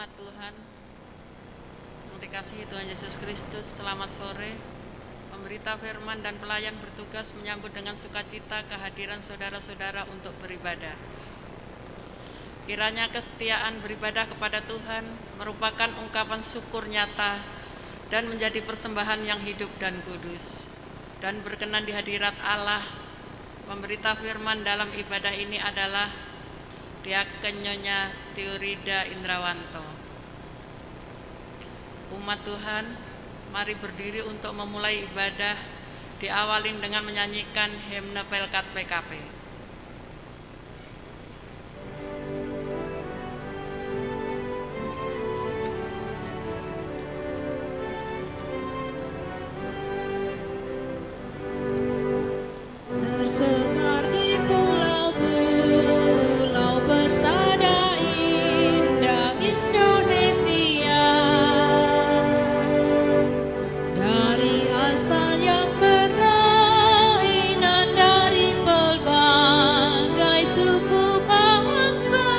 Umat Tuhan yang dikasihi Tuhan Yesus Kristus, selamat sore. Pemberita firman dan pelayan bertugas menyambut dengan sukacita kehadiran saudara-saudara untuk beribadah. Kiranya kesetiaan beribadah kepada Tuhan merupakan ungkapan syukur nyata dan menjadi persembahan yang hidup dan kudus, dan berkenan di hadirat Allah. Pemberita firman dalam ibadah ini adalah Diaken Nyonya Teorida Indrawanto. Umat Tuhan, mari berdiri untuk memulai ibadah, diawalin dengan menyanyikan himne Pelkat PKP. Tersebar di pulau-pulau persada indah Indonesia, dari asal yang berlainan dari pelbagai suku bangsa,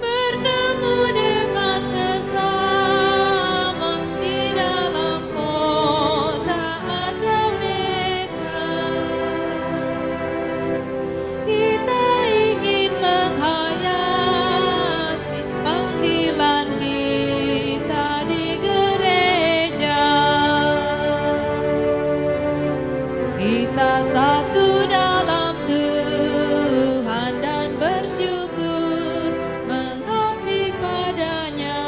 bertemu dengan sesama di dalam kota atau desa. Kita ingin menghayati panggilan kita di gereja. Kita satu dalam Tuhan dan bersyukur mengabdi padanya,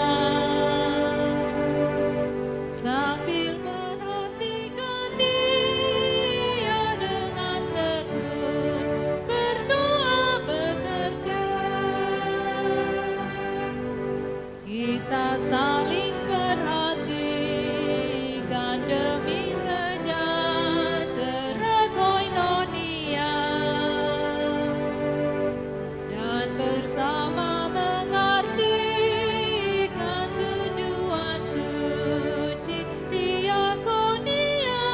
sambil menantikan Dia dengan tekun berdoa bekerja. Kita saling perhatikan demi sejahtera koinonia, dan bersama mengartikan tujuan suci diakonia.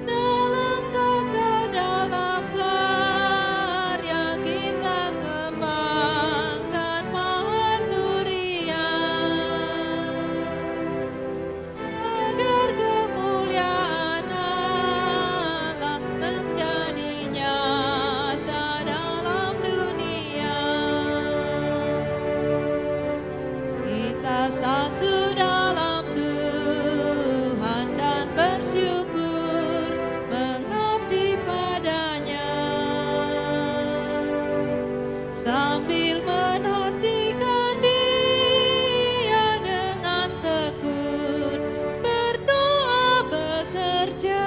Dalam kata, dalam karya kita kembangkan marturia, agar kemuliaan Allah menjadi nyata dalam dunia. Kita satu dalam Tuhan dan bersyukur mengabdi padanya, sambil menantikan Dia dengan tekun berdoa bekerja.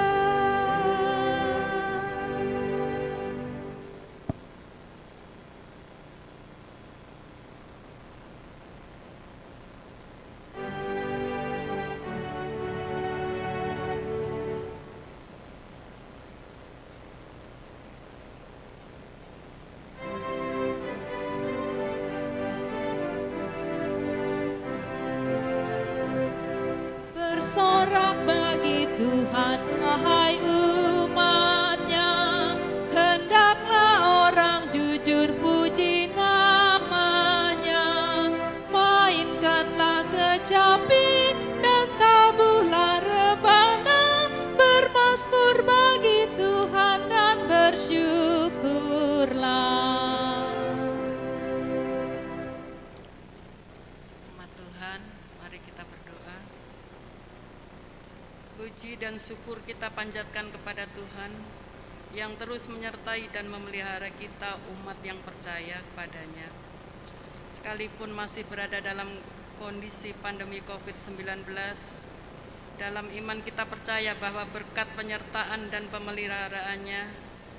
Bersorak bagi Tuhan, wahai umat-Nya, hendaklah orang jujur puji nama-Nya. Mainkanlah kecapi dan tabuhlah rebana, bermazmur bagi Tuhan dan bersyukurlah. Umat Tuhan, mari kita berdoa. Puji dan syukur kita panjatkan kepada Tuhan yang terus menyertai dan memelihara kita umat yang percaya kepadanya. Sekalipun masih berada dalam kondisi pandemi COVID-19, dalam iman kita percaya bahwa berkat penyertaan dan pemeliharaannya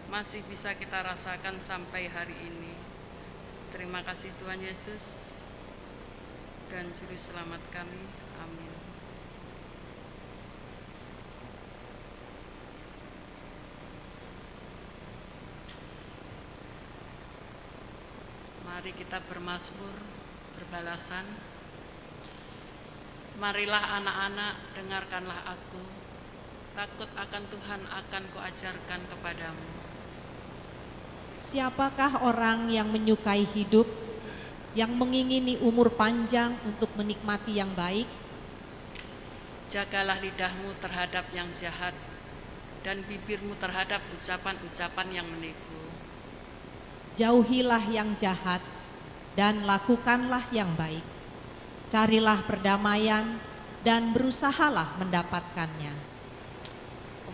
masih bisa kita rasakan sampai hari ini. Terima kasih Tuhan Yesus dan Juru Selamat kami. Amin. Mari kita bermazmur, berbalasan. Marilah anak-anak, dengarkanlah aku, takut akan Tuhan akan kuajarkan kepadamu. Siapakah orang yang menyukai hidup, yang mengingini umur panjang untuk menikmati yang baik? Jagalah lidahmu terhadap yang jahat dan bibirmu terhadap ucapan-ucapan yang menipu. Jauhilah yang jahat dan lakukanlah yang baik. Carilah perdamaian dan berusahalah mendapatkannya.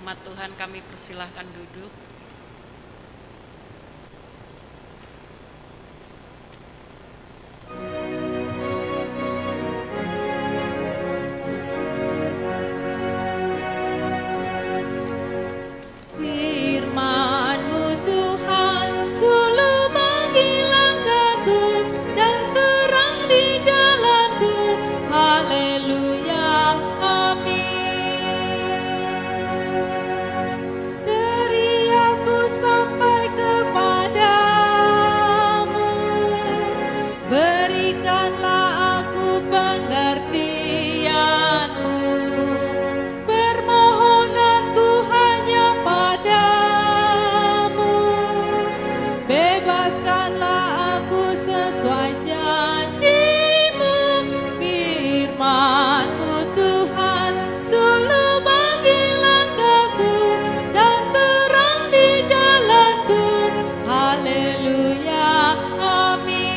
Umat Tuhan, kami persilahkan duduk. Firman-Mu Tuhan suluh menghilang kagum dan terang di jalanku. Haleluya, amin. Teriakku sampai kepadamu, berikanlah aku pengertian-Mu. Permohonanku hanya padamu, bebaskanlah aku sesuai janji-Mu. Firman-Mu Tuhan suluh menghilang kagum dan terang di jalanku. Haleluya, amin.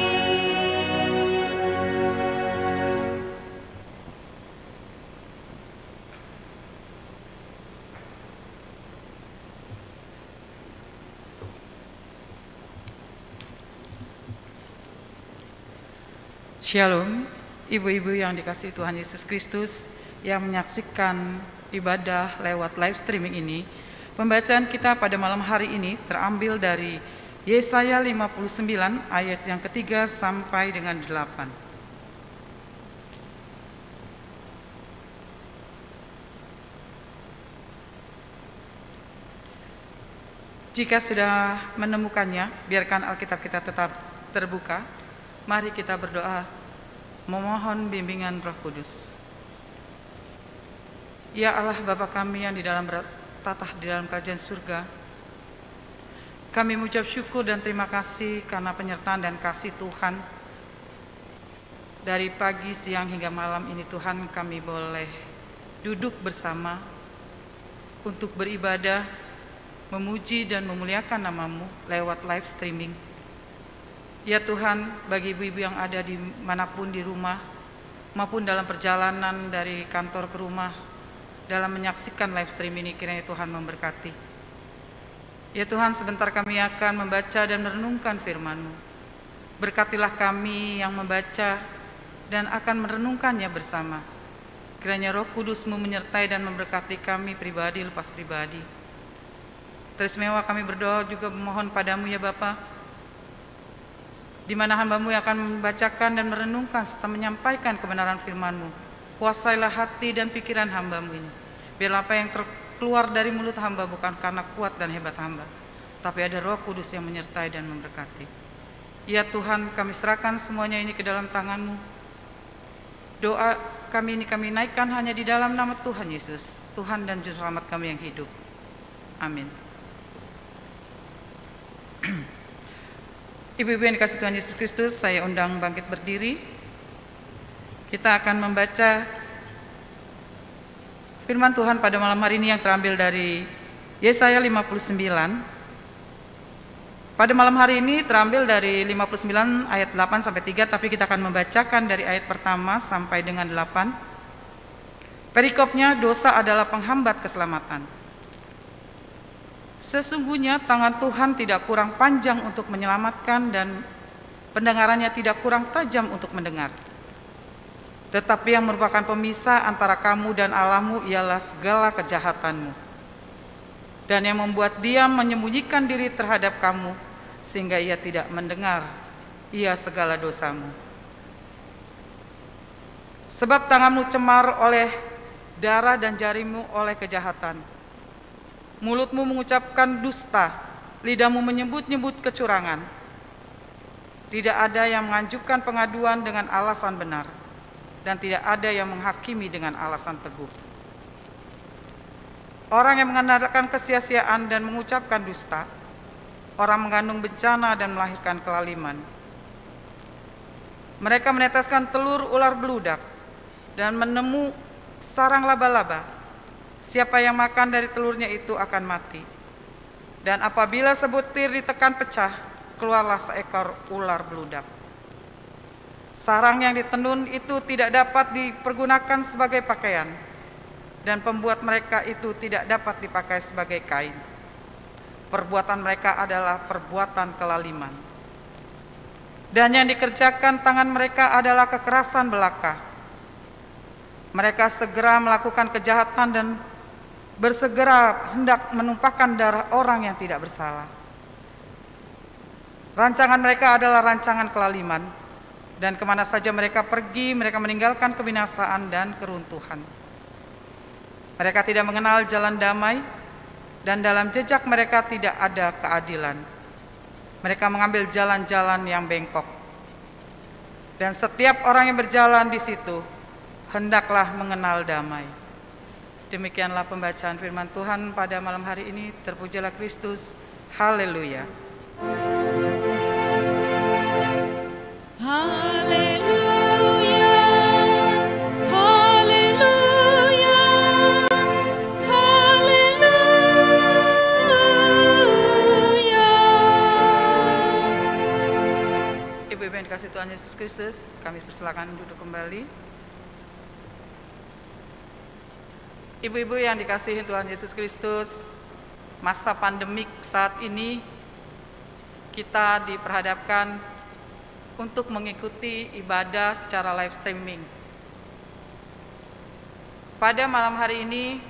Shalom, ibu-ibu yang dikasihi Tuhan Yesus Kristus yang menyaksikan ibadah lewat live streaming ini. Pembacaan kita pada malam hari ini terambil dari Yesaya 59 ayat yang ketiga sampai dengan 8. Jika sudah menemukannya, biarkan Alkitab kita tetap terbuka. Mari kita berdoa, memohon bimbingan Roh Kudus. Ya Allah Bapa kami yang di dalam tatah di dalam kerajaan surga, kami mengucap syukur dan terima kasih karena penyertaan dan kasih Tuhan. Dari pagi, siang hingga malam ini Tuhan, kami boleh duduk bersama untuk beribadah, memuji dan memuliakan nama-Mu lewat live streaming. Ya Tuhan, bagi ibu-ibu yang ada di manapun di rumah maupun dalam perjalanan dari kantor ke rumah dalam menyaksikan live stream ini, kiranya Tuhan memberkati. Ya Tuhan, sebentar kami akan membaca dan merenungkan firman-Mu. Berkatilah kami yang membaca dan akan merenungkannya bersama. Kiranya Roh Kudus-Mu menyertai dan memberkati kami pribadi lepas pribadi. Teristimewa kami berdoa juga memohon padamu ya Bapa, di mana hamba-Mu yang akan membacakan dan merenungkan serta menyampaikan kebenaran firman-Mu. Kuasailah hati dan pikiran hamba-Mu ini. Biarlah apa yang keluar dari mulut hamba bukan karena kuat dan hebat hamba, tapi ada Roh Kudus yang menyertai dan memberkati. Ya Tuhan, kami serahkan semuanya ini ke dalam tangan-Mu. Doa kami ini kami naikkan hanya di dalam nama Tuhan Yesus, Tuhan dan Juru Selamat kami yang hidup. Amin. Ibu-ibu yang dikasihi Tuhan Yesus Kristus, saya undang bangkit berdiri. Kita akan membaca firman Tuhan pada malam hari ini yang terambil dari Yesaya 59. Pada malam hari ini terambil dari 59 ayat 8 sampai 3, tapi kita akan membacakan dari ayat pertama sampai dengan 8. Perikopnya, dosa adalah penghambat keselamatan. Sesungguhnya tangan Tuhan tidak kurang panjang untuk menyelamatkan dan pendengarannya tidak kurang tajam untuk mendengar. Tetapi yang merupakan pemisah antara kamu dan Allahmu ialah segala kejahatanmu. Dan yang membuat Dia menyembunyikan diri terhadap kamu sehingga Ia tidak mendengar ia segala dosamu. Sebab tanganmu cemar oleh darah dan jarimu oleh kejahatan. Mulutmu mengucapkan dusta, lidahmu menyebut-nyebut kecurangan. Tidak ada yang mengajukan pengaduan dengan alasan benar, dan tidak ada yang menghakimi dengan alasan teguh. Orang yang mengandalkan kesia-siaan dan mengucapkan dusta, orang mengandung bencana dan melahirkan kelaliman. Mereka meneteskan telur ular beludak dan menemu sarang laba-laba. Siapa yang makan dari telurnya itu akan mati. Dan apabila sebutir ditekan pecah, keluarlah seekor ular beludak. Sarang yang ditenun itu tidak dapat dipergunakan sebagai pakaian, dan pembuat mereka itu tidak dapat dipakai sebagai kain. Perbuatan mereka adalah perbuatan kelaliman. Dan yang dikerjakan tangan mereka adalah kekerasan belaka. Mereka segera melakukan kejahatan dan bersegera hendak menumpahkan darah orang yang tidak bersalah. Rancangan mereka adalah rancangan kelaliman, dan kemana saja mereka pergi, mereka meninggalkan kebinasaan dan keruntuhan. Mereka tidak mengenal jalan damai, dan dalam jejak mereka tidak ada keadilan. Mereka mengambil jalan-jalan yang bengkok. Dan setiap orang yang berjalan di situ, hendaklah mengenal damai. Demikianlah pembacaan firman Tuhan pada malam hari ini. Terpujilah Kristus. Haleluya. Haleluya, haleluya, haleluya. Ibu-ibu yang dikasihi Tuhan Yesus Kristus, kami persilakan duduk kembali. Ibu-ibu yang dikasihi Tuhan Yesus Kristus, masa pandemik saat ini kita diperhadapkan untuk mengikuti ibadah secara live streaming. Pada malam hari ini,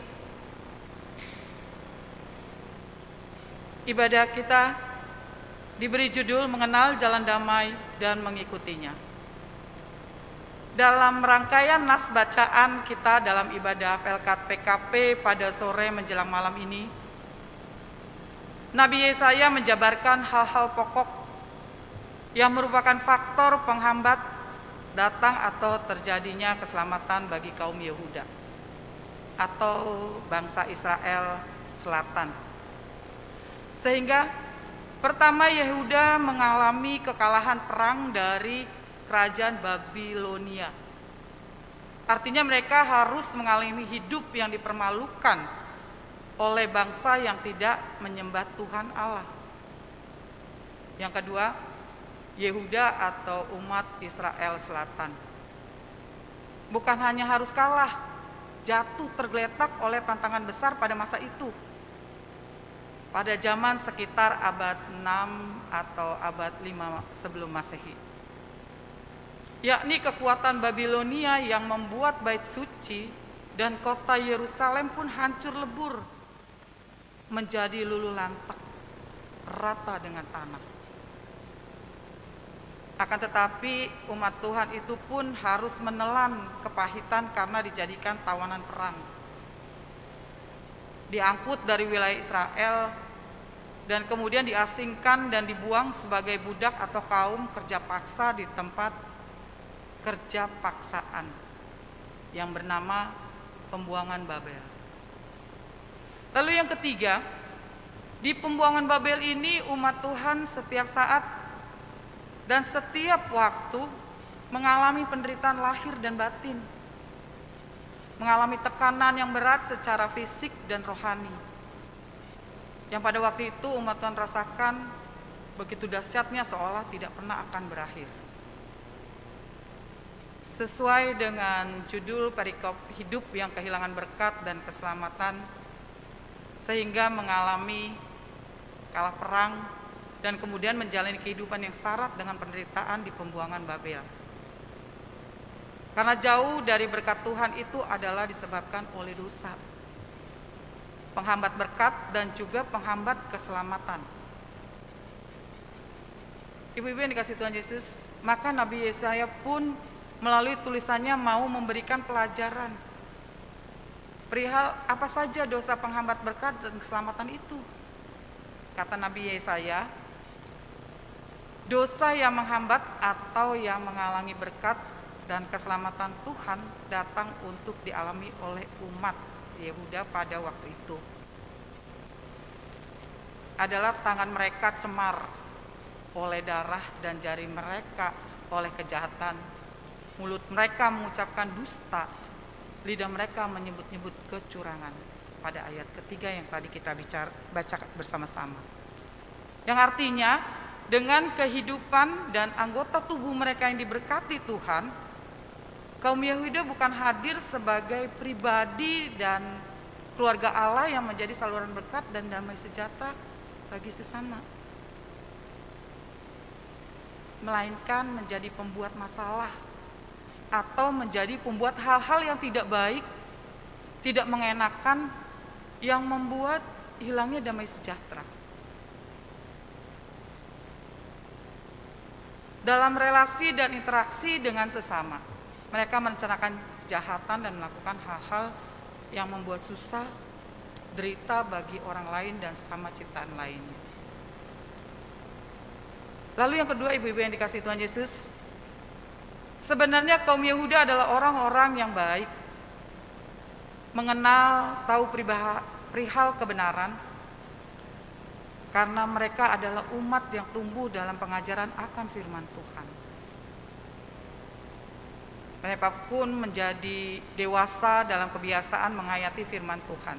ibadah kita diberi judul Mengenal Jalan Damai dan Mengikutinya. Dalam rangkaian nas bacaan kita dalam ibadah Pelkat PKP pada sore menjelang malam ini, Nabi Yesaya menjabarkan hal-hal pokok yang merupakan faktor penghambat datang atau terjadinya keselamatan bagi kaum Yehuda atau bangsa Israel Selatan. Sehingga pertama, Yehuda mengalami kekalahan perang dari kerajaan Babilonia. Artinya mereka harus mengalami hidup yang dipermalukan oleh bangsa yang tidak menyembah Tuhan Allah. Yang kedua, Yehuda atau umat Israel Selatan bukan hanya harus kalah, jatuh tergeletak oleh tantangan besar pada masa itu. Pada zaman sekitar abad 6 atau abad 5 sebelum Masehi, yakni kekuatan Babilonia yang membuat bait suci dan kota Yerusalem pun hancur lebur, menjadi luluh lantak, rata dengan tanah. Akan tetapi umat Tuhan itu pun harus menelan kepahitan karena dijadikan tawanan perang. Diangkut dari wilayah Israel dan kemudian diasingkan dan dibuang sebagai budak atau kaum kerja paksa di tempat kerja paksaan yang bernama pembuangan Babel. Lalu yang ketiga, di pembuangan Babel ini umat Tuhan setiap saat dan setiap waktu mengalami penderitaan lahir dan batin, mengalami tekanan yang berat secara fisik dan rohani, yang pada waktu itu umat Tuhan rasakan begitu dahsyatnya seolah tidak pernah akan berakhir. Sesuai dengan judul perikop hidup yang kehilangan berkat dan keselamatan, sehingga mengalami kalah perang dan kemudian menjalani kehidupan yang syarat dengan penderitaan di pembuangan Babel. Karena jauh dari berkat Tuhan itu adalah disebabkan oleh dosa, penghambat berkat dan juga penghambat keselamatan. Ibu-ibu yang dikasihi Tuhan Yesus, maka Nabi Yesaya pun melalui tulisannya mau memberikan pelajaran perihal apa saja dosa penghambat berkat dan keselamatan itu. Kata Nabi Yesaya, dosa yang menghambat atau yang menghalangi berkat dan keselamatan Tuhan datang untuk dialami oleh umat Yehuda pada waktu itu. adalah tangan mereka cemar oleh darah dan jari mereka oleh kejahatan. Mulut mereka mengucapkan dusta, lidah mereka menyebut-nyebut kecurangan. Pada ayat ketiga yang tadi kita baca bersama-sama. Yang artinya dengan kehidupan dan anggota tubuh mereka yang diberkati Tuhan, kaum Yehuda bukan hadir sebagai pribadi dan keluarga Allah yang menjadi saluran berkat dan damai sejahtera bagi sesama, melainkan menjadi pembuat masalah atau menjadi pembuat hal-hal yang tidak baik, tidak mengenakan, yang membuat hilangnya damai sejahtera. Dalam relasi dan interaksi dengan sesama, mereka merencanakan kejahatan dan melakukan hal-hal yang membuat susah, derita bagi orang lain dan sesama ciptaan lainnya. Lalu yang kedua, ibu-ibu yang dikasihi Tuhan Yesus, sebenarnya kaum Yehuda adalah orang-orang yang baik, mengenal, tahu perihal kebenaran, karena mereka adalah umat yang tumbuh dalam pengajaran akan firman Tuhan. Mereka pun menjadi dewasa dalam kebiasaan menghayati firman Tuhan,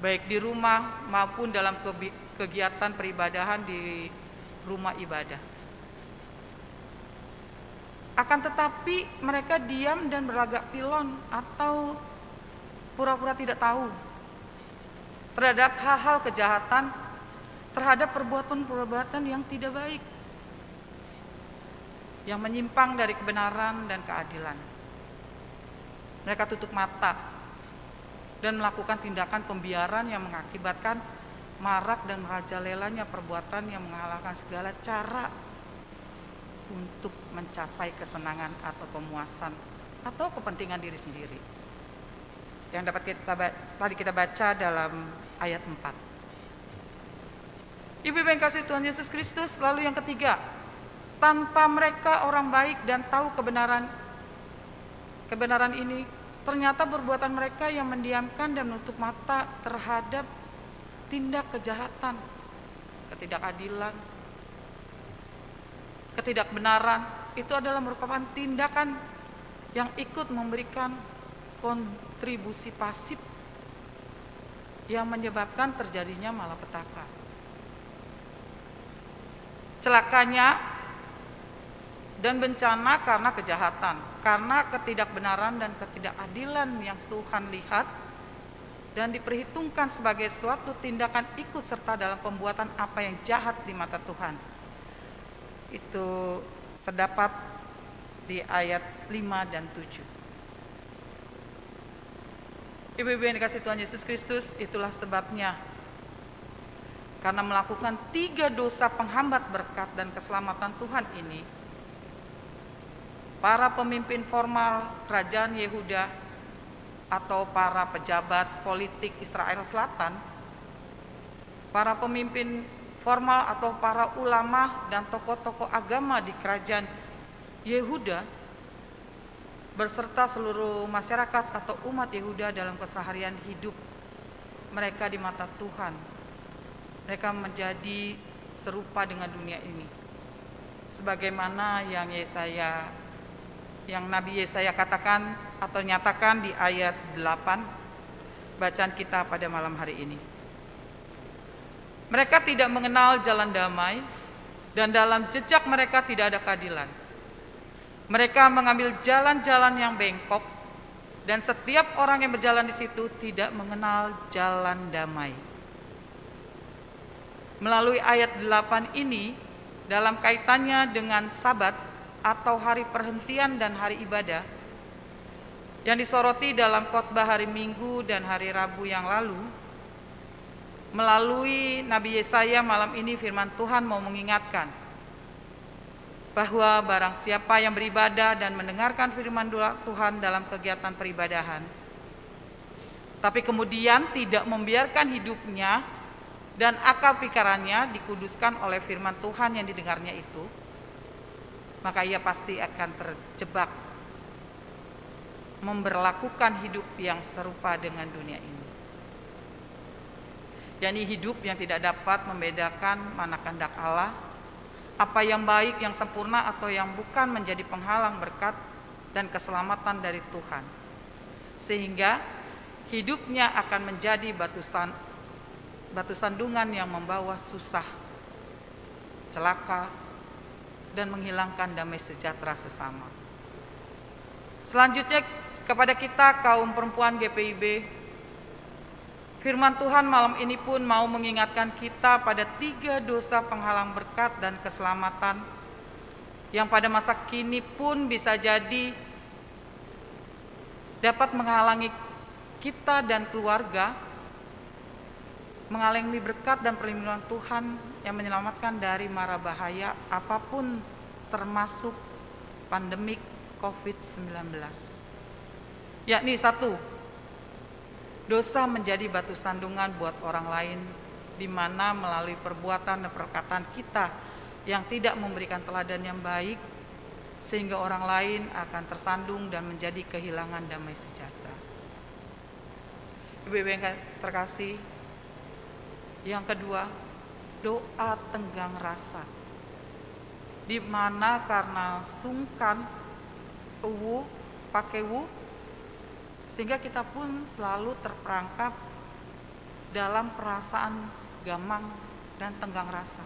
baik di rumah maupun dalam kegiatan peribadahan di rumah ibadah. Akan tetapi mereka diam dan berlagak pilon atau pura-pura tidak tahu terhadap hal-hal kejahatan, terhadap perbuatan-perbuatan yang tidak baik, yang menyimpang dari kebenaran dan keadilan. Mereka tutup mata dan melakukan tindakan pembiaran yang mengakibatkan marak dan merajalelanya perbuatan yang menghalalkan segala cara untuk mencapai kesenangan atau pemuasan atau kepentingan diri sendiri. Yang dapat tadi kita baca dalam ayat 4. Ibu-ibu yang kasih Tuhan Yesus Kristus, lalu yang ketiga, tanpa mereka orang baik dan tahu kebenaran ini, ternyata perbuatan mereka yang mendiamkan dan menutup mata terhadap tindak kejahatan, ketidakadilan, ketidakbenaran, itu adalah merupakan tindakan yang ikut memberikan kontribusi pasif yang menyebabkan terjadinya malapetaka. Celakanya dan bencana karena kejahatan, karena ketidakbenaran dan ketidakadilan yang Tuhan lihat dan diperhitungkan sebagai suatu tindakan ikut serta dalam pembuatan apa yang jahat di mata Tuhan. Itu terdapat di ayat 5 dan 7. Ibu-ibu yang dikasihi Tuhan Yesus Kristus, itulah sebabnya karena melakukan 3 dosa penghambat berkat dan keselamatan Tuhan ini, para pemimpin formal kerajaan Yehuda atau para pejabat politik Israel Selatan, para pemimpin formal atau para ulama dan tokoh-tokoh agama di kerajaan Yehuda, beserta seluruh masyarakat atau umat Yehuda dalam keseharian hidup mereka di mata Tuhan, mereka menjadi serupa dengan dunia ini, sebagaimana yang Nabi Yesaya katakan atau nyatakan di ayat 8 bacaan kita pada malam hari ini. Mereka tidak mengenal jalan damai dan dalam jejak mereka tidak ada keadilan. Mereka mengambil jalan-jalan yang bengkok dan setiap orang yang berjalan di situ tidak mengenal jalan damai. Melalui ayat 8 ini dalam kaitannya dengan Sabat atau hari perhentian dan hari ibadah yang disoroti dalam khotbah hari Minggu dan hari Rabu yang lalu, melalui Nabi Yesaya malam ini firman Tuhan mau mengingatkan bahwa barang siapa yang beribadah dan mendengarkan firman Tuhan dalam kegiatan peribadahan, tapi kemudian tidak membiarkan hidupnya dan akal pikirannya dikuduskan oleh firman Tuhan yang didengarnya itu, maka ia pasti akan terjebak memberlakukan hidup yang serupa dengan dunia ini. yakni hidup yang tidak dapat membedakan mana kehendak Allah, apa yang baik, yang sempurna atau yang bukan, menjadi penghalang berkat dan keselamatan dari Tuhan. Sehingga hidupnya akan menjadi batu sandungan yang membawa susah, celaka, dan menghilangkan damai sejahtera sesama. Selanjutnya kepada kita kaum perempuan GPIB, firman Tuhan malam ini pun mau mengingatkan kita pada 3 dosa penghalang berkat dan keselamatan yang pada masa kini pun bisa jadi dapat menghalangi kita dan keluarga mengalami berkat dan perlindungan Tuhan yang menyelamatkan dari mara bahaya apapun, termasuk pandemik COVID-19. Yakni 1, dosa menjadi batu sandungan buat orang lain, di mana melalui perbuatan dan perkataan kita yang tidak memberikan teladan yang baik, sehingga orang lain akan tersandung dan menjadi kehilangan damai sejahtera. Ibu-ibu yang terkasih, yang kedua, doa tenggang rasa, di mana karena sungkan, pakai sehingga kita pun selalu terperangkap dalam perasaan gamang dan tenggang rasa,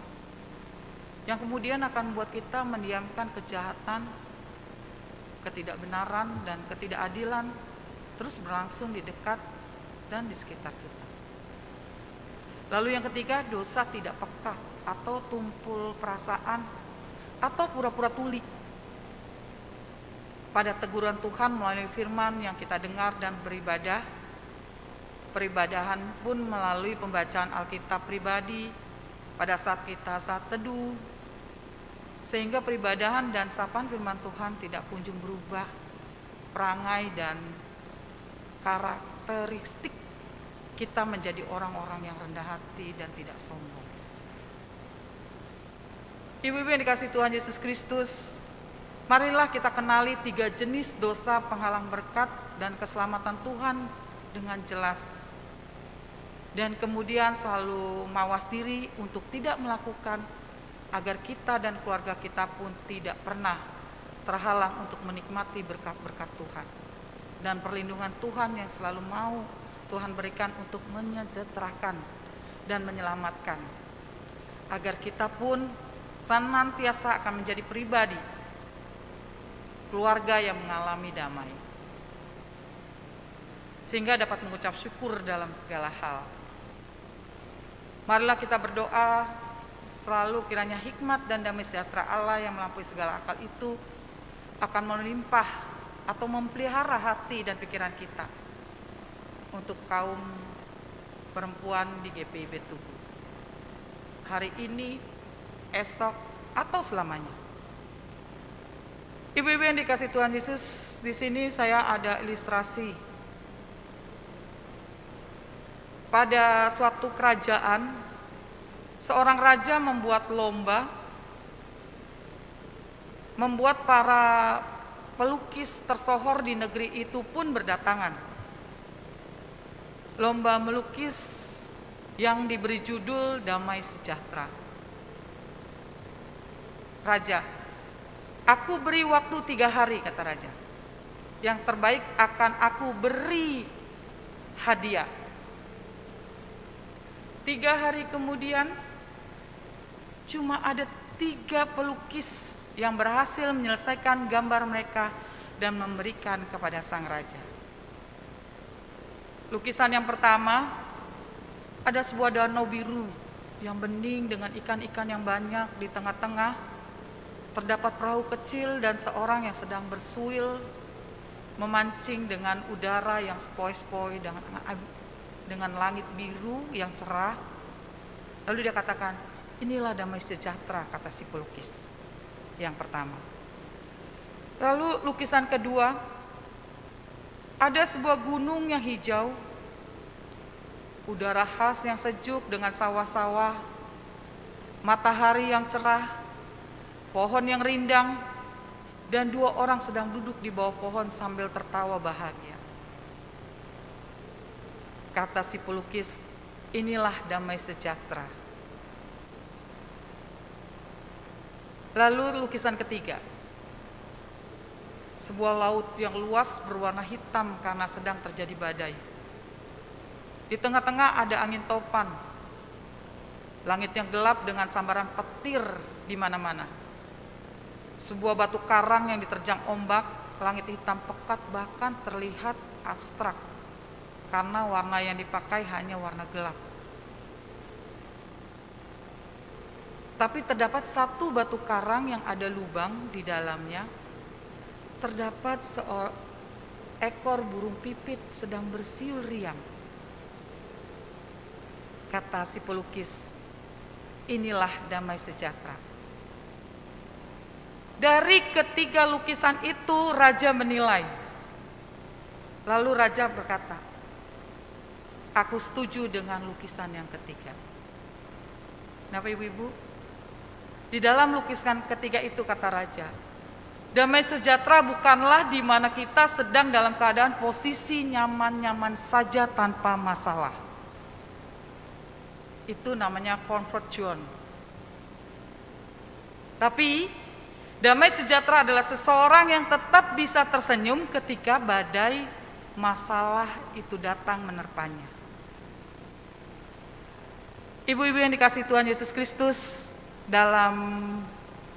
yang kemudian akan membuat kita mendiamkan kejahatan, ketidakbenaran, dan ketidakadilan terus berlangsung di dekat dan di sekitar kita. Lalu yang ketiga, dosa tidak peka atau tumpul perasaan atau pura-pura tuli pada teguran Tuhan melalui firman yang kita dengar dan beribadah. Peribadahan pun melalui pembacaan Alkitab pribadi pada saat kita saat teduh, sehingga peribadahan dan sapaan firman Tuhan tidak kunjung berubah perangai dan karakteristik kita menjadi orang-orang yang rendah hati dan tidak sombong. Ibu-ibu yang dikasihi Tuhan Yesus Kristus, marilah kita kenali 3 jenis dosa penghalang berkat dan keselamatan Tuhan dengan jelas, dan kemudian selalu mawas diri untuk tidak melakukan, agar kita dan keluarga kita pun tidak pernah terhalang untuk menikmati berkat-berkat Tuhan dan perlindungan Tuhan yang selalu mau Tuhan berikan untuk menyejahterakan dan menyelamatkan, agar kita pun senantiasa akan menjadi pribadi keluarga yang mengalami damai, sehingga dapat mengucap syukur dalam segala hal. Marilah kita berdoa selalu kiranya hikmat dan damai sejahtera Allah yang melampaui segala akal itu akan melimpah atau memelihara hati dan pikiran kita untuk kaum perempuan di GPIB Tugu, hari ini, esok, atau selamanya. Ibu-ibu yang dikasihi Tuhan Yesus, di sini saya ada ilustrasi. Pada suatu kerajaan, seorang raja membuat lomba, membuat para pelukis tersohor di negeri itu pun berdatangan. Lomba melukis yang diberi judul Damai Sejahtera. Raja, aku beri waktu 3 hari, kata raja. Yang terbaik akan aku beri hadiah. 3 hari kemudian, cuma ada 3 pelukis yang berhasil menyelesaikan gambar mereka dan memberikan kepada sang raja. Lukisan yang pertama, ada sebuah danau biru yang bening dengan ikan-ikan yang banyak. Di tengah-tengah terdapat perahu kecil dan seorang yang sedang bersuil memancing dengan udara yang sepoi-sepoi dengan langit biru yang cerah. Lalu dia katakan, inilah damai sejahtera, kata si pelukis yang pertama. Lalu lukisan kedua, ada sebuah gunung yang hijau, udara khas yang sejuk dengan sawah-sawah, matahari yang cerah, pohon yang rindang, dan 2 orang sedang duduk di bawah pohon sambil tertawa bahagia. Kata si pelukis, inilah damai sejahtera. Lalu lukisan ketiga, sebuah laut yang luas berwarna hitam karena sedang terjadi badai. Di tengah-tengah ada angin topan, langit yang gelap dengan sambaran petir di mana-mana. Sebuah batu karang yang diterjang ombak, langit hitam pekat bahkan terlihat abstrak karena warna yang dipakai hanya warna gelap. Tapi terdapat satu batu karang yang ada lubang di dalamnya. Terdapat seekor burung pipit sedang bersiul riang. Kata si pelukis, inilah damai sejahtera. Dari ketiga lukisan itu raja menilai. Lalu raja berkata, aku setuju dengan lukisan yang ketiga. Kenapa ibu-ibu? Di dalam lukisan ketiga itu kata raja, damai sejahtera bukanlah di mana kita sedang dalam keadaan posisi nyaman-nyaman saja tanpa masalah. Itu namanya comfort zone. Tapi damai sejahtera adalah seseorang yang tetap bisa tersenyum ketika badai masalah itu datang menerpanya. Ibu-ibu yang dikasihi Tuhan Yesus Kristus, dalam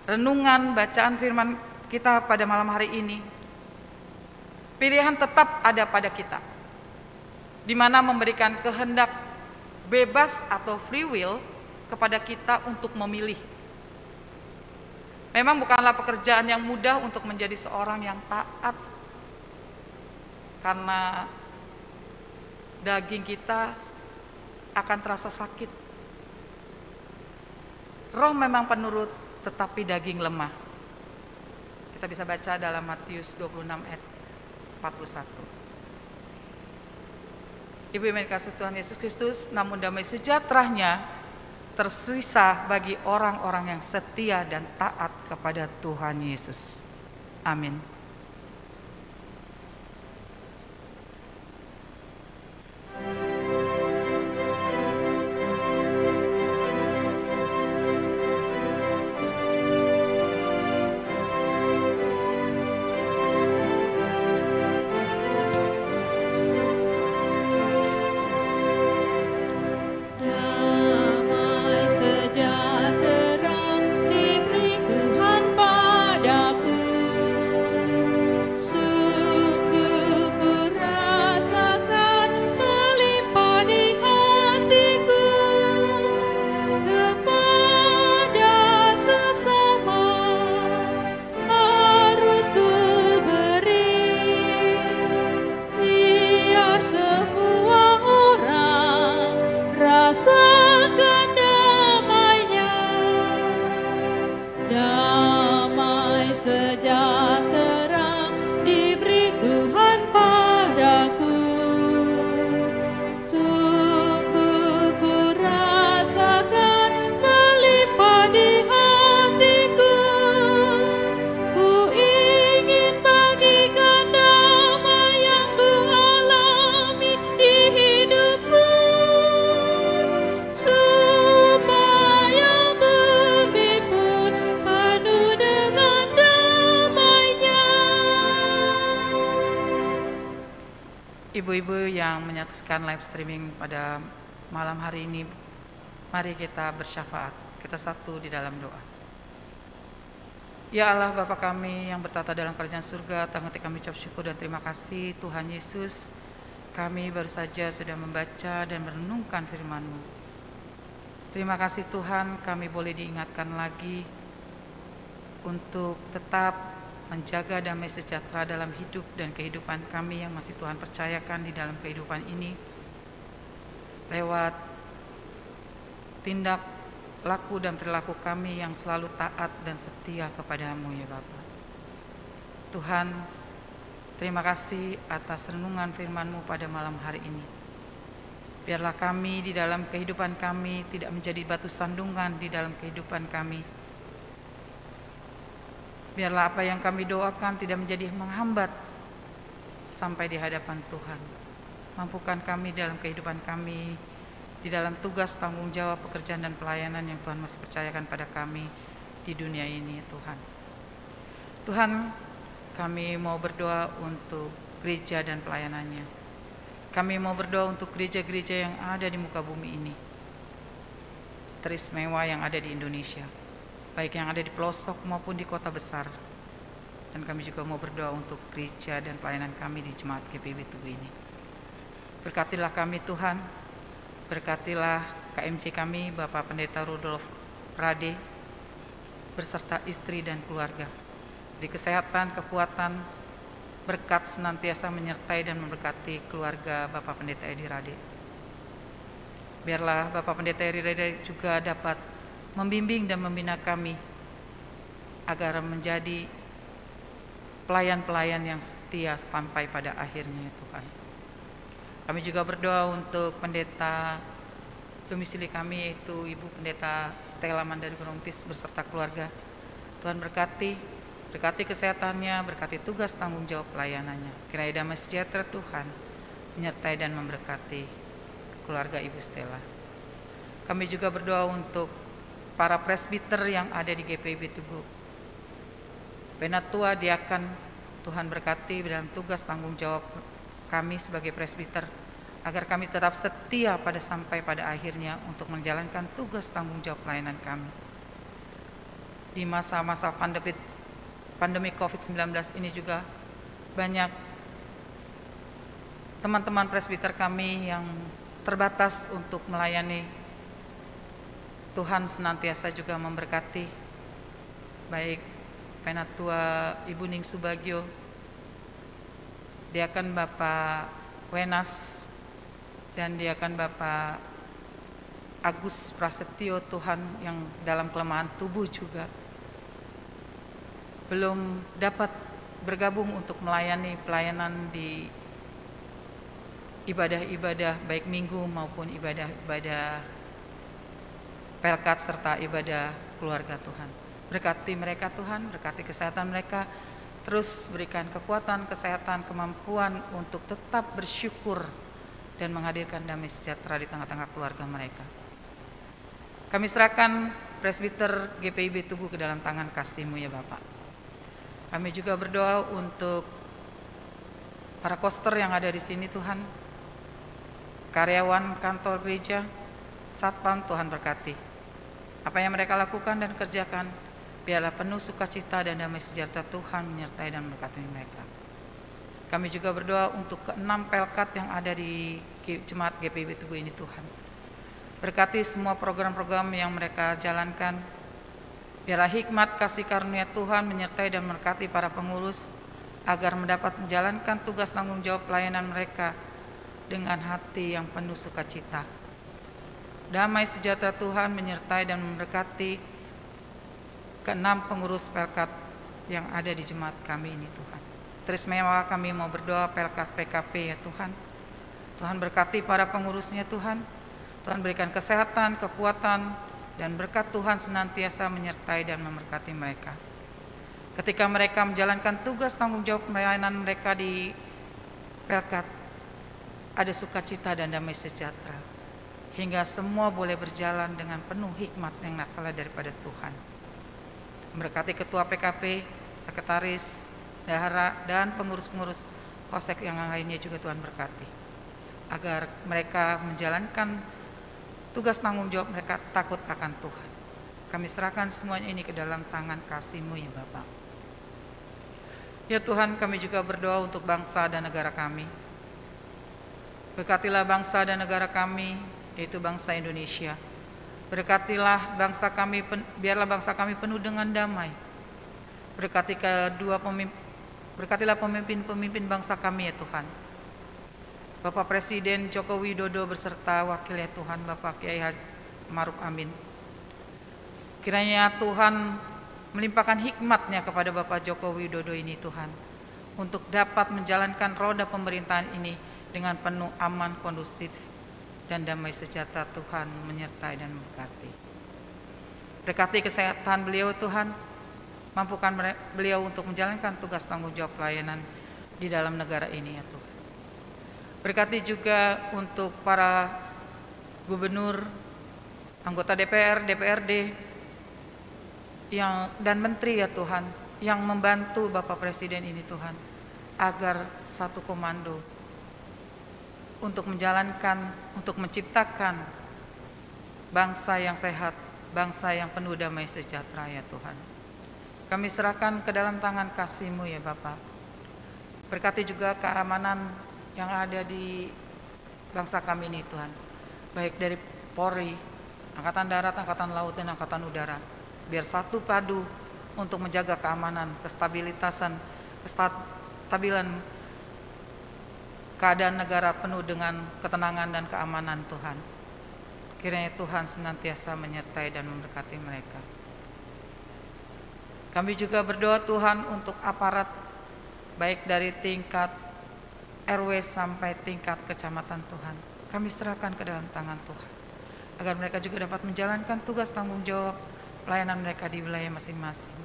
renungan bacaan firman kita pada malam hari ini, pilihan tetap ada pada kita, di mana memberikan kehendak bebas atau free will kepada kita untuk memilih. Memang bukanlah pekerjaan yang mudah untuk menjadi seorang yang taat, karena daging kita akan terasa sakit. Roh memang penurut, tetapi daging lemah. Kita bisa baca dalam Matius 26 ayat 41. Ibu yang dikasihi Tuhan Yesus Kristus, namun damai sejahteranya tersisa bagi orang-orang yang setia dan taat kepada Tuhan Yesus. Amin. Ibu-ibu yang menyaksikan live streaming pada malam hari ini, mari kita bersyafaat. Kita satu di dalam doa. Ya Allah Bapa kami yang bertata dalam kerajaan surga, tangan kami ucap syukur dan terima kasih Tuhan Yesus. Kami baru saja sudah membaca dan merenungkan firman-Mu. Terima kasih Tuhan, kami boleh diingatkan lagi untuk tetap menjaga damai sejahtera dalam hidup dan kehidupan kami yang masih Tuhan percayakan di dalam kehidupan ini, lewat tindak laku dan perilaku kami yang selalu taat dan setia kepada-Mu ya Bapa. Tuhan, terima kasih atas renungan firman-Mu pada malam hari ini. Biarlah kami di dalam kehidupan kami tidak menjadi batu sandungan di dalam kehidupan kami. Biarlah apa yang kami doakan tidak menjadi menghambat sampai di hadapan Tuhan. Mampukan kami dalam kehidupan kami di dalam tugas tanggung jawab pekerjaan dan pelayanan yang Tuhan masih percayakan pada kami di dunia ini, Tuhan. Tuhan, kami mau berdoa untuk gereja dan pelayanannya. Kami mau berdoa untuk gereja-gereja yang ada di muka bumi ini, teristimewa yang ada di Indonesia, baik yang ada di pelosok maupun di kota besar. Dan kami juga mau berdoa untuk gereja dan pelayanan kami di Jemaat GPIB Tugu ini. Berkatilah kami Tuhan, berkatilah KMJ kami, Bapak Pendeta Rudolf Rade, beserta istri dan keluarga. Di kesehatan, kekuatan, berkat senantiasa menyertai dan memberkati keluarga Bapak Pendeta Edi Rade. Biarlah Bapak Pendeta Edi Rade juga dapat membimbing dan membina kami agar menjadi pelayan-pelayan yang setia sampai pada akhirnya, Tuhan. Kami juga berdoa untuk pendeta domisili kami, yaitu Ibu Pendeta Stella Mandari Brontis beserta keluarga. Tuhan berkati kesehatannya, berkati tugas tanggung jawab pelayanannya. Kiranya damai sejahtera Tuhan menyertai dan memberkati keluarga Ibu Stella. Kami juga berdoa untuk para presbiter yang ada di GPIB Tugu. Penatua, diakan, Tuhan berkati dalam tugas tanggung jawab kami sebagai presbiter, agar kami tetap setia sampai pada akhirnya untuk menjalankan tugas tanggung jawab pelayanan kami. Di masa-masa pandemi COVID-19 ini juga banyak teman-teman presbiter kami yang terbatas untuk melayani. Tuhan senantiasa juga memberkati, baik Penatua Ibu Ning Subagio, diakan Bapak Wenas, dan diakan Bapak Agus Prasetyo, Tuhan yang dalam kelemahan tubuh juga belum dapat bergabung untuk melayani pelayanan di ibadah-ibadah baik minggu maupun ibadah-ibadah Pelkat serta ibadah keluarga, Tuhan. Berkati mereka Tuhan, berkati kesehatan mereka, terus berikan kekuatan, kesehatan, kemampuan untuk tetap bersyukur dan menghadirkan damai sejahtera di tengah-tengah keluarga mereka. Kami serahkan presbiter GPIB Tugu ke dalam tangan kasih-Mu ya Bapak. Kami juga berdoa untuk para koster yang ada di sini Tuhan, karyawan kantor gereja, satpam, Tuhan berkati. Apa yang mereka lakukan dan kerjakan, biarlah penuh sukacita dan damai sejahtera Tuhan menyertai dan memberkati mereka. Kami juga berdoa untuk ke-6 pelkat yang ada di Jemaat GPIB Tugu ini Tuhan. Berkati semua program-program yang mereka jalankan. Biarlah hikmat kasih karunia Tuhan menyertai dan memberkati para pengurus agar mendapat menjalankan tugas tanggung jawab pelayanan mereka dengan hati yang penuh sukacita. Damai sejahtera Tuhan menyertai dan memberkati ke-6 pengurus pelkat yang ada di jemaat kami ini Tuhan. Teristimewa kami mau berdoa pelkat PKP ya Tuhan. Tuhan berkati para pengurusnya Tuhan. Tuhan berikan kesehatan, kekuatan, dan berkat Tuhan senantiasa menyertai dan memberkati mereka. Ketika mereka menjalankan tugas tanggung jawab pelayanan mereka di pelkat, ada sukacita dan damai sejahtera, hingga semua boleh berjalan dengan penuh hikmat yang naksala daripada Tuhan. Memberkati ketua PKP, sekretaris, dahara, dan pengurus-pengurus kosek yang lainnya juga Tuhan berkati, agar mereka menjalankan tugas tanggung jawab mereka takut akan Tuhan. Kami serahkan semuanya ini ke dalam tangan kasih-Mu ya Bapak. Ya Tuhan, kami juga berdoa untuk bangsa dan negara kami. Berkatilah bangsa dan negara kami, yaitu bangsa Indonesia. Berkatilah bangsa kami, biarlah bangsa kami penuh dengan damai. Berkatilah pemimpin-pemimpin bangsa kami ya Tuhan. Bapak Presiden Joko Widodo beserta wakilnya Tuhan Bapak Kiai Haji Maruf Amin. Kiranya Tuhan melimpahkan hikmat-Nya kepada Bapak Joko Widodo ini Tuhan, untuk dapat menjalankan roda pemerintahan ini dengan penuh aman, kondusif, dan damai sejahtera Tuhan menyertai dan memberkati. Berkati kesehatan beliau Tuhan, mampukan beliau untuk menjalankan tugas tanggung jawab pelayanan di dalam negara ini ya Tuhan. Berkati juga untuk para gubernur, anggota DPR, DPRD, dan menteri ya Tuhan, yang membantu Bapak Presiden ini Tuhan, agar satu komando untuk menjalankan, untuk menciptakan bangsa yang sehat, bangsa yang penuh damai sejahtera ya Tuhan. Kami serahkan ke dalam tangan kasih-Mu ya Bapak. Berkati juga keamanan yang ada di bangsa kami ini Tuhan, baik dari Polri, Angkatan Darat, Angkatan Laut, dan Angkatan Udara, biar satu padu untuk menjaga keamanan, kestabilan keadaan negara penuh dengan ketenangan dan keamanan Tuhan. Kiranya Tuhan senantiasa menyertai dan memberkati mereka. Kami juga berdoa Tuhan untuk aparat, baik dari tingkat RW sampai tingkat kecamatan Tuhan. Kami serahkan ke dalam tangan Tuhan, agar mereka juga dapat menjalankan tugas tanggung jawab pelayanan mereka di wilayah masing-masing.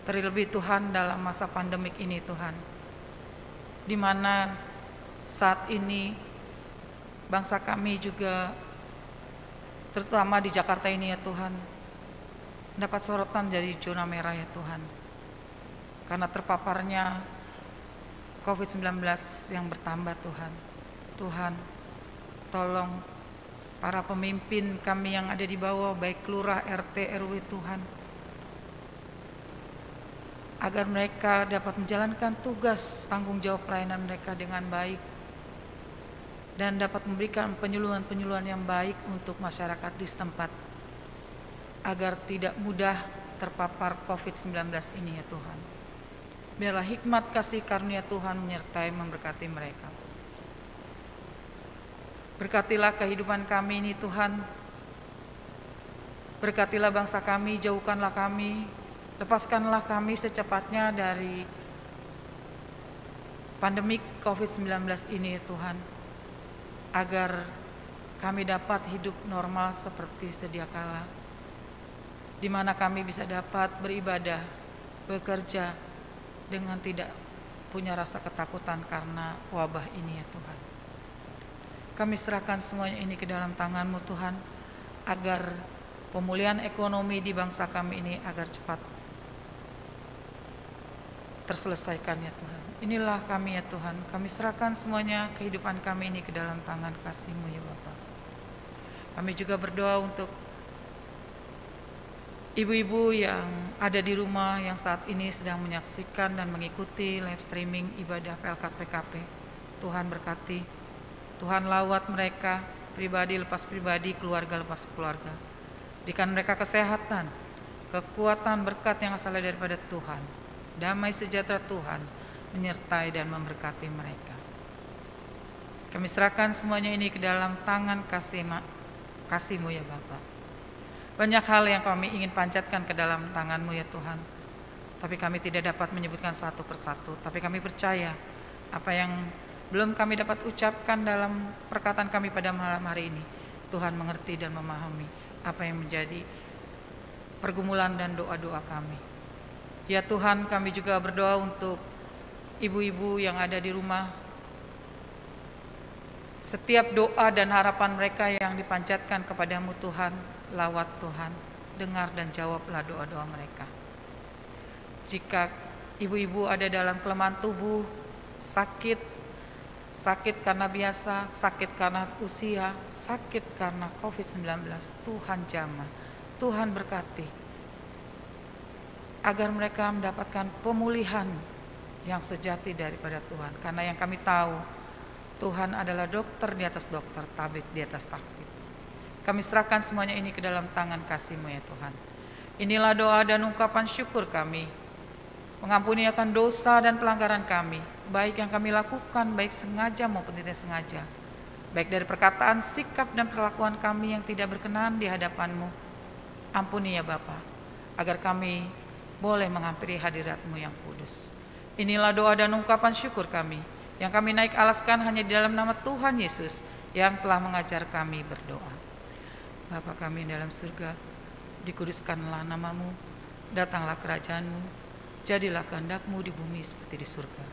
Terlebih Tuhan dalam masa pandemik ini Tuhan, di mana saat ini bangsa kami juga, terutama di Jakarta ini ya Tuhan, dapat sorotan dari zona merah ya Tuhan, karena terpaparnya COVID-19 yang bertambah Tuhan. Tuhan, tolong para pemimpin kami yang ada di bawah, baik lurah, RT, RW Tuhan, agar mereka dapat menjalankan tugas tanggung jawab pelayanan mereka dengan baik dan dapat memberikan penyuluhan-penyuluhan yang baik untuk masyarakat di setempat, agar tidak mudah terpapar COVID-19 ini ya Tuhan. Biarlah hikmat kasih karunia Tuhan menyertai memberkati mereka. Berkatilah kehidupan kami ini Tuhan. Berkatilah bangsa kami, jauhkanlah kami, lepaskanlah kami secepatnya dari pandemik COVID-19 ini ya Tuhan, agar kami dapat hidup normal seperti sedia kala, di mana kami bisa dapat beribadah, bekerja dengan tidak punya rasa ketakutan karena wabah ini ya Tuhan. Kami serahkan semuanya ini ke dalam tangan-Mu Tuhan, agar pemulihan ekonomi di bangsa kami ini agar cepat terselesaikan ya Tuhan. Inilah kami ya Tuhan, kami serahkan semuanya kehidupan kami ini ke dalam tangan kasih-Mu ya Bapa. Kami juga berdoa untuk ibu-ibu yang ada di rumah yang saat ini sedang menyaksikan dan mengikuti live streaming ibadah PLK PKP. Tuhan berkati, Tuhan lawat mereka, pribadi lepas pribadi, keluarga lepas keluarga. Berikan mereka kesehatan, kekuatan, berkat yang asalnya daripada Tuhan. Damai sejahtera Tuhan menyertai dan memberkati mereka. Kami serahkan semuanya ini ke dalam tangan kasih-Mu ya Bapa. Banyak hal yang kami ingin panjatkan ke dalam tangan-Mu ya Tuhan, tapi kami tidak dapat menyebutkan satu persatu. Tapi kami percaya apa yang belum kami dapat ucapkan dalam perkataan kami pada malam hari ini, Tuhan mengerti dan memahami apa yang menjadi pergumulan dan doa-doa kami. Ya Tuhan, kami juga berdoa untuk ibu-ibu yang ada di rumah. Setiap doa dan harapan mereka yang dipanjatkan kepadamu Tuhan, lawat Tuhan, dengar dan jawablah doa-doa mereka. Jika ibu-ibu ada dalam kelemahan tubuh, sakit karena biasa, sakit karena usia, sakit karena COVID-19, Tuhan jamah, Tuhan berkati, agar mereka mendapatkan pemulihan yang sejati daripada Tuhan. Karena yang kami tahu, Tuhan adalah dokter di atas dokter, tabib di atas tabib. Kami serahkan semuanya ini ke dalam tangan kasih-Mu ya Tuhan. Inilah doa dan ungkapan syukur kami. Mengampuni akan dosa dan pelanggaran kami, baik yang kami lakukan, baik sengaja maupun tidak sengaja, baik dari perkataan, sikap, dan perlakuan kami yang tidak berkenan di hadapan-Mu. Ampuni ya Bapa, agar kami boleh menghampiri hadirat-Mu yang kudus. Inilah doa dan ungkapan syukur kami, yang kami naik alaskan hanya di dalam nama Tuhan Yesus, yang telah mengajar kami berdoa. Bapa kami dalam surga, dikuduskanlah nama-Mu, datanglah kerajaan-Mu, jadilah kehendak-Mu di bumi seperti di surga.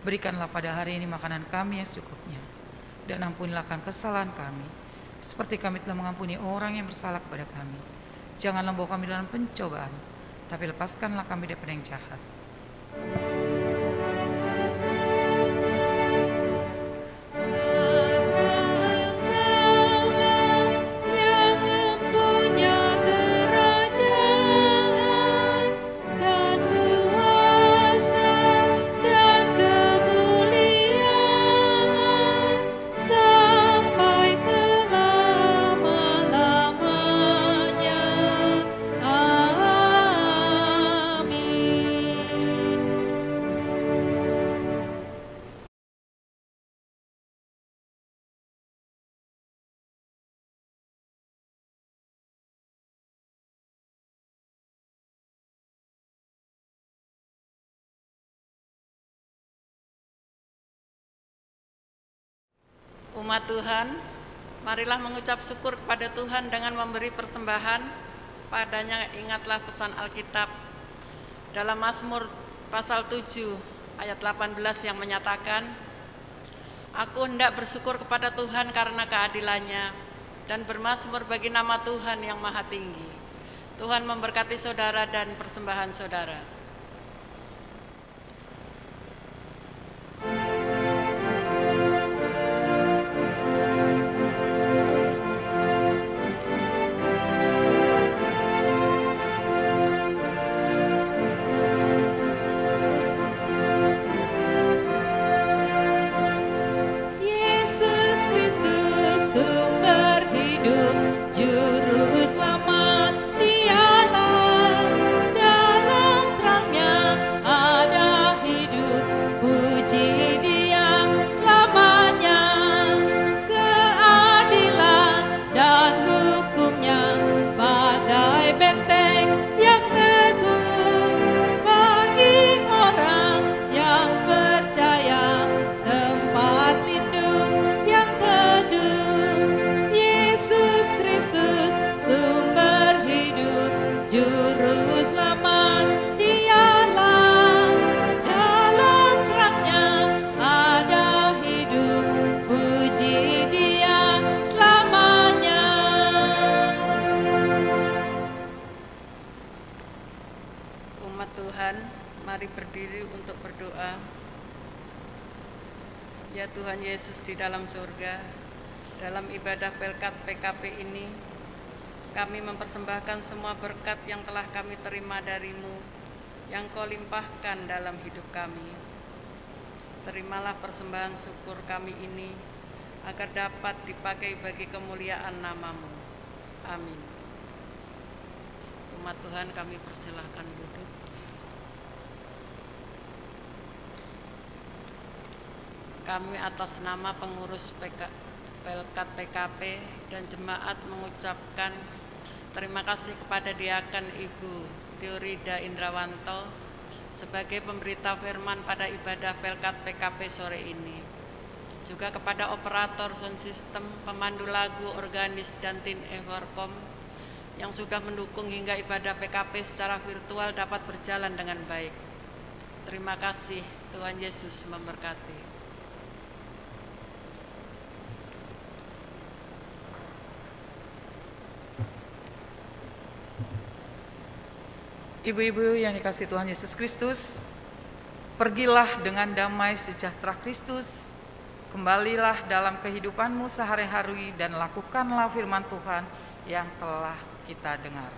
Berikanlah pada hari ini makanan kami yang secukupnya, dan ampunilah kesalahan kami, seperti kami telah mengampuni orang yang bersalah kepada kami. Janganlah bawa kami dalam pencobaan, tapi lepaskanlah kami daripada yang jahat. Umat Tuhan, marilah mengucap syukur kepada Tuhan dengan memberi persembahan. Padanya ingatlah pesan Alkitab dalam Mazmur pasal 7 ayat 18 yang menyatakan, "Aku hendak bersyukur kepada Tuhan karena keadilannya dan bermazmur bagi nama Tuhan yang maha tinggi." Tuhan memberkati saudara dan persembahan saudara. Mari berdiri untuk berdoa. Ya Tuhan Yesus di dalam surga, dalam ibadah Pelkat PKP ini, kami mempersembahkan semua berkat yang telah kami terima dari-Mu, yang Kau limpahkan dalam hidup kami. Terimalah persembahan syukur kami ini, agar dapat dipakai bagi kemuliaan nama-Mu. Amin. Umat Tuhan, kami persilahkan duduk. Kami atas nama pengurus Pelkat PKP dan jemaat mengucapkan terima kasih kepada Diaken Ibu Teorida Indrawanto sebagai pemberita firman pada ibadah Pelkat PKP sore ini. Juga kepada operator sound system, pemandu lagu, organis, dan tim Evercom yang sudah mendukung hingga ibadah PKP secara virtual dapat berjalan dengan baik. Terima kasih, Tuhan Yesus memberkati. Ibu-ibu yang dikasihi Tuhan Yesus Kristus, pergilah dengan damai sejahtera Kristus, kembalilah dalam kehidupanmu sehari-hari dan lakukanlah firman Tuhan yang telah kita dengar.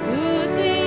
Putih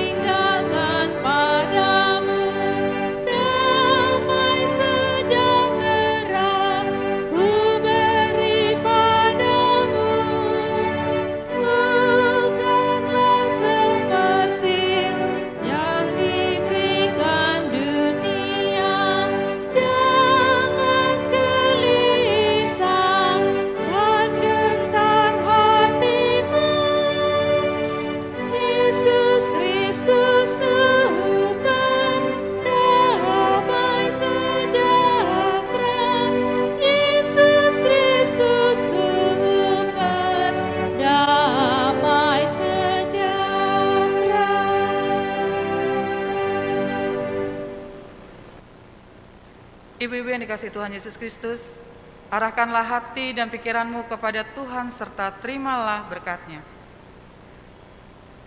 ibu yang dikasihi Tuhan Yesus Kristus, arahkanlah hati dan pikiranmu kepada Tuhan serta terimalah berkat-Nya.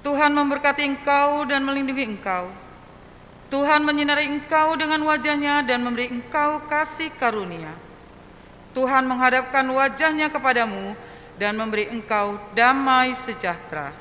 Tuhan memberkati engkau dan melindungi engkau. Tuhan menyinari engkau dengan wajah-Nya dan memberi engkau kasih karunia. Tuhan menghadapkan wajah-Nya kepadamu dan memberi engkau damai sejahtera.